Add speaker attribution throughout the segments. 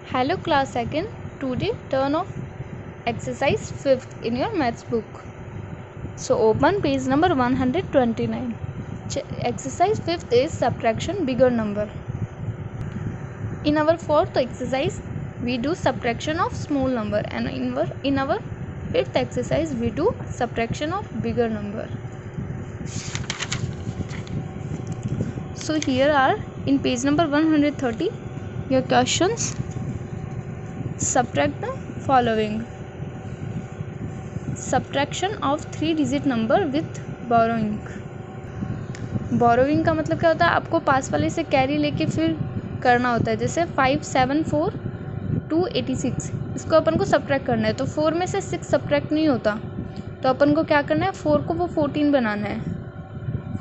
Speaker 1: Hello class second. Today turn of exercise 5th in your maths book. So open page number 129. Exercise 5th is subtraction bigger number. In our 4th exercise we do subtraction of small number, and in our 5th exercise we do subtraction of bigger number. So here are in page number 130 your questions. Subtract the following. Subtraction of 3-digit number with borrowing. Borrowing का मतलब क्या होता है, आपको पास वाले से carry लेके फिर करना होता है. जैसे 574,286 इसको अपन को सब्ट्रैक्ट करना है, तो 4 में से 6 सब्ट्रैक्ट नहीं होता, तो अपन को क्या करना है, 4 को वो 14 बनाना है.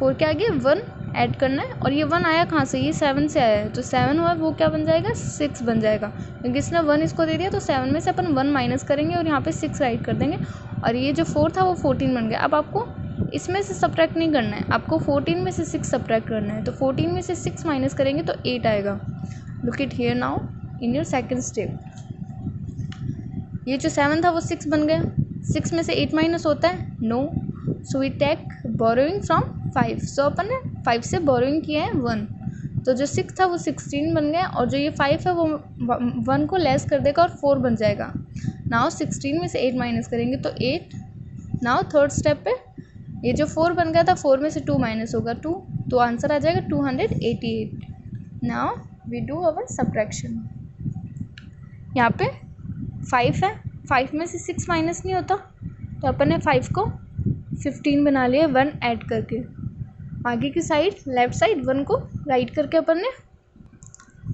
Speaker 1: 4 के आगे 1 ऐड करना है, और ये 1 आया कहाँ से, ये 7 से आया है, तो 7 हुआ वो क्या बन जाएगा, 6 बन जाएगा, क्योंकि इसने 1 इसको दे दिया, तो 7 में से अपन 1 माइनस करेंगे और यहाँ पे 6 राइट कर देंगे, और ये जो 4 था वो 14 बन गया. अब आपको इसमें से सब्ट्रैक्ट नहीं करना है, आपको 14 में से 6 सब्ट्रैक्ट करना है, तो 14 में से 6 माइनस करेंगे तो 8 आएगा. Look it here now in your second step. ये जो 7 था वो 6 बन गया. 6 में से 8 माइनस होता है, no, so we take borrowing from 5. So अपन ने 5 से बोरोइंग किया है 1, तो जो 6 था वो 16 बन गया, और जो ये 5 है वो 1 को लेस कर देगा और 4 बन जाएगा. नाउ 16 में से 8 माइनस करेंगे तो 8. नाउ थर्ड स्टेप पे ये जो 4 बन गया था, 4 में से 2 माइनस होगा 2, तो आंसर आ जाएगा 288. Now we do our subtraction. यहाँ पे 5 है, 5 में से 6 माइनस नहीं होता, तो अपन ने 5 को 15 बना लिया 1 ऐड करके. आगे की साइड लेफ्ट साइड 1 को राइट करके अपन ने,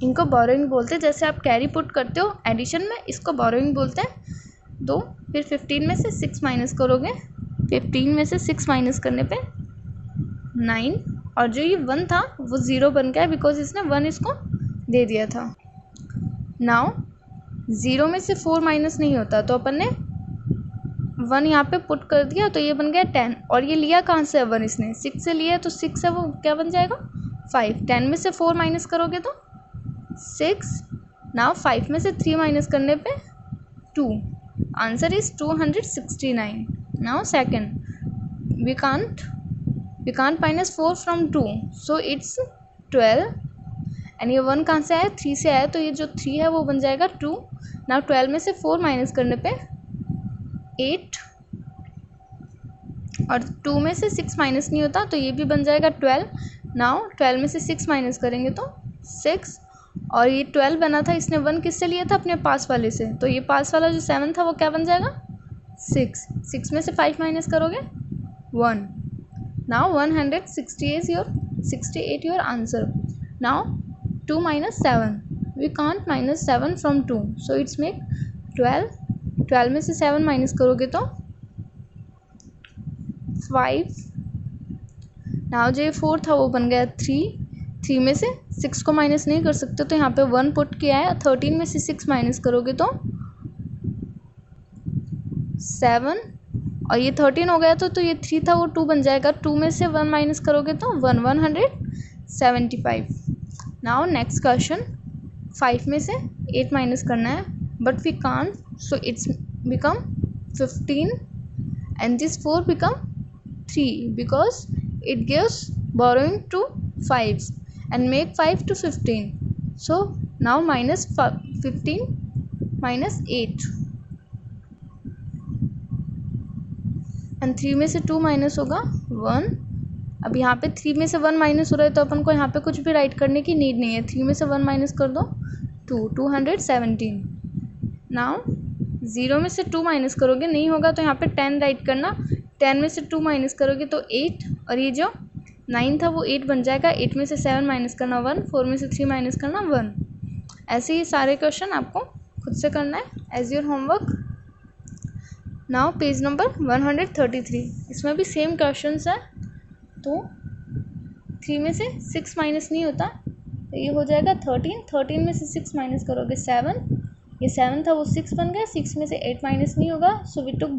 Speaker 1: इनको बोरोइंग बोलते हैं. जैसे आप कैरी पुट करते हो एडिशन में, इसको बोरोइंग बोलते हैं. तो फिर 15 में से 6 माइनस करोगे, 15 में से 6 माइनस करने पे 9, और जो ये 1 था वो 0 बन गया, बिकॉज इसने 1 इसको दे दिया था. नाउ 0 में से 4 माइनस नहीं होता, तो अपन ने 1 यहाँ पे पुट कर दिया, तो ये बन गया 10, और ये लिया कहाँ से है 1, इसने 6 से लिया, तो 6 है वो क्या बन जाएगा 5. 10 में से 4 माइनस करोगे तो 6. नाउ 5 में से 3 माइनस करने पे 2. Answer is 269. Now second, we can't minus 4 from 2, so it's 12. And ये 1 कहाँ से आया, 3 से आया, तो ये जो 3 है वो बन जाएगा 2. नाउ 12 में से 4 माइनस करने पे 8, और 2 में से 6 माइनस नहीं होता, तो ये भी बन जाएगा 12. नाउ 12 में से 6 माइनस करेंगे तो 6, और ये 12 बना था, इसने 1 किससे लिया था, अपने पास वाले से, तो ये पास वाला जो 7 था वो क्या बन जाएगा 6. 6 में से 5 माइनस करोगे 1. Now 168 your answer. Now 2 minus 7, we can't minus 7 from 2, so it's make 12. 12 में से 7 माइनस करोगे तो 5. नाउ जो 4 था वो बन गया 3. 3 में से 6 को माइनस नहीं कर सकते, तो यहाँ पे 1 पुट किया है. 13 में से 6 माइनस करोगे तो 7, और ये 13 हो गया, तो ये 3 था वो 2 बन जाएगा. 2 में से 1 माइनस करोगे तो 175. नाउ नेक्स्ट क्वेश्चन, 5 में से 8 माइनस करना है, but we can't, so it's become 15, and this 4 become 3 because it gives borrowing to 5 and make 5 to 15. So now minus 15 minus 8, and 3 में से 2 माइनस होगा 1. अब यहाँ पे 3 में से 1 माइनस हो रहा है, तो अपन को यहाँ पे कुछ भी राइट करने की नीड नहीं है. 3 में से 1 माइनस कर दो 217. नाउ 0 में से 2 माइनस करोगे, नहीं होगा, तो यहाँ पे 10 राइट करना. 10 में से 2 माइनस करोगे तो 8, और ये जो 9 था वो 8 बन जाएगा. 8 में से 7 माइनस करना 1, 4 में से 3 माइनस करना 1. ऐसे ही सारे क्वेश्चन आपको खुद से करना है as your homework. Now page number 133, इसमें भी सेम क्वेश्चंस है. तो 3 में से 6 माइनस नहीं होता, तो ये हो जाएगा 13. 13 में से 6 माइनस करोगे 7, ये 7 था वो 6 बन गया. 6 में से 8 माइनस नहीं होगा, so we took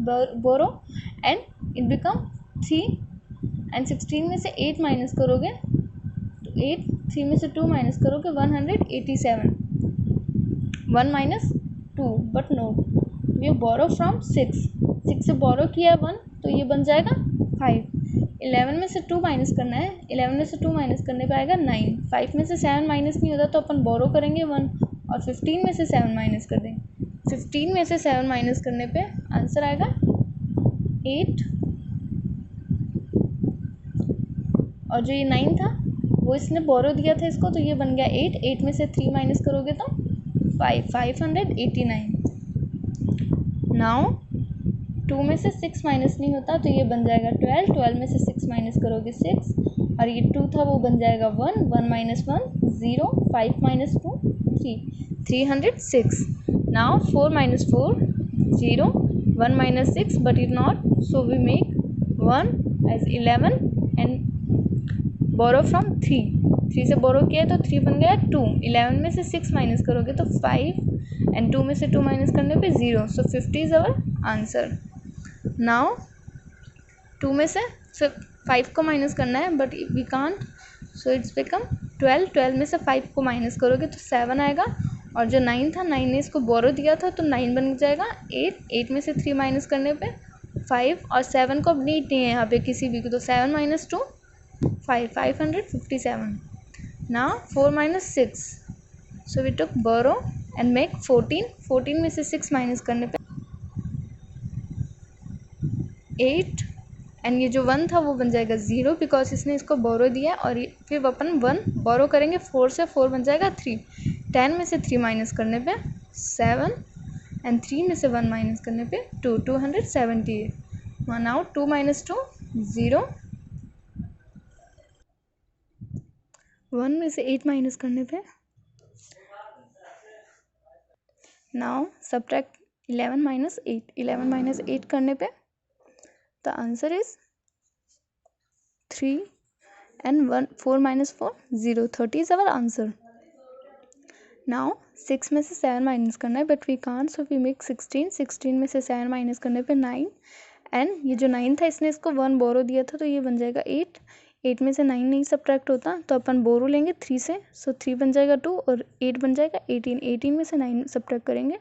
Speaker 1: borrow and it become 3. And 16 में से 8 माइनस करोगे तो 8. 3 में से 2 माइनस करोगे 187. 1 minus 2, but no, we borrow from 6 से बोरो किया है 1, तो ये बन जाएगा 5। 11 में से 2 माइनस करना है, 11 में से 2 माइनस करने पे आएगा 9। 5 में से 7 माइनस नहीं होता तो अपन बोरो करेंगे 1, और 15 में से 7 माइनस कर देंगे। 15 में से 7 माइनस करने पे आंसर आएगा 8, और जो ये 9 था वो इसने बोरो दिया था इसको, तो ये बन गया 8। 8 में से 3 माइनस करोगे तो 589। नाउ 2 में से 6 माइनस नहीं होता तो ये बन जाएगा 12। 12 में से 6 माइनस करोगे 6, और ये 2 था वो बन जाएगा 1। 1 minus 1 0, 5 minus 2 3, 306। Now 4 minus 4 0, 1 minus 6 but it not, so we make 1 as 11 and borrow from 3 से बोरो किया तो 3 बन गया 2। 11 में से 6 माइनस करोगे तो 5, एंड 2 में से 2 माइनस करने पे 0, so 50 is our answer. Now 2 में से 5 को माइनस करना है but we can't, so it's become 12। 12 में से 5 को माइनस करोगे तो 7 आएगा, और जो 9 था 9 ने इसको बोरो दिया था तो 9 बन जाएगा 8। 8 में से 3 माइनस करने पे 5, और 7 को अब नीट नहीं है यहाँ पे किसी भी को, तो 7 minus 2 5, 557. Now 4 minus 6, so we took borrow and make 14. 14 में से 6 माइनस करने पे 8, एंड ये जो 1 था वो बन जाएगा 0 बिकॉज इसने इसको बोरो दिया, और फिर अपन 1 बोरो करेंगे 4 से, 4 बन जाएगा 3। 10 में से 3 माइनस करने पे 7, एंड 3 में से 1 माइनस करने पे 2, 278। नाउ 2 माइनस 2 0, 1 में से 8 माइनस करने पे, नाउ सब्ट्रैक्ट 11 माइनस 8। 11 माइनस 8 करने पे the answer is 3, and 1 4 minus 4 0, 30 is our answer. Now 6 में से 7 माइनस करना है but we can't, so we make 16। 16 में से 7 माइनस करने पे 9, एंड ये जो 9 था इसने इसको 1 बोरो दिया था तो ये बन जाएगा 8। 8 में से 9 नहीं सब्ट्रैक्ट होता तो अपन बोरो लेंगे 3 से, सो 3 बन जाएगा 2, और 8 बन जाएगा 18। 18 में से 9 सब्ट्रैक्ट करेंगे,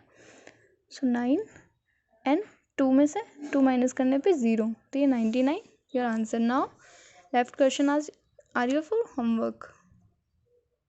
Speaker 1: सो 9, एंड 2 में से 2 माइनस करने पे 0, तो ये 99 your answer. Now left question are your for homework.